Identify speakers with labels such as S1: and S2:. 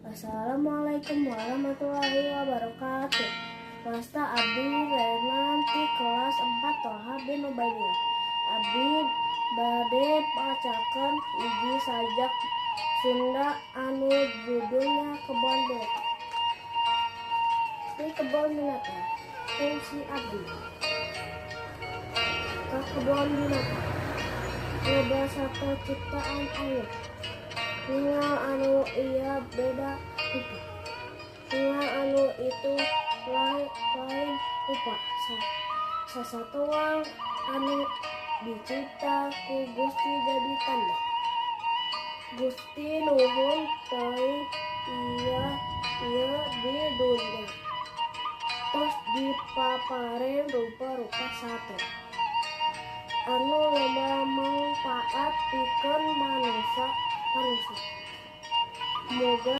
S1: Assalamualaikum warahmatullahi wabarakatuh. Wasta abdi Renan ti kelas 4 Toha bin Ubaidillah. Abdi bade macakeun hiji sajak Sunda anu judulnya Kebon Binatang. Di kebon binatang fungsi abdi ka kebon binatang loba sato ciptaan Allah. Tinggal anu iya beda rupa. Tinggal anu itu lain rupa. Sasatoa anu dicipta ku Gusti jadi tanda. Gusti nuhun teuing ieu di dunya. Tos dipaparen rupa-rupa sato anu loba mangpaat pikeun manusia. Moga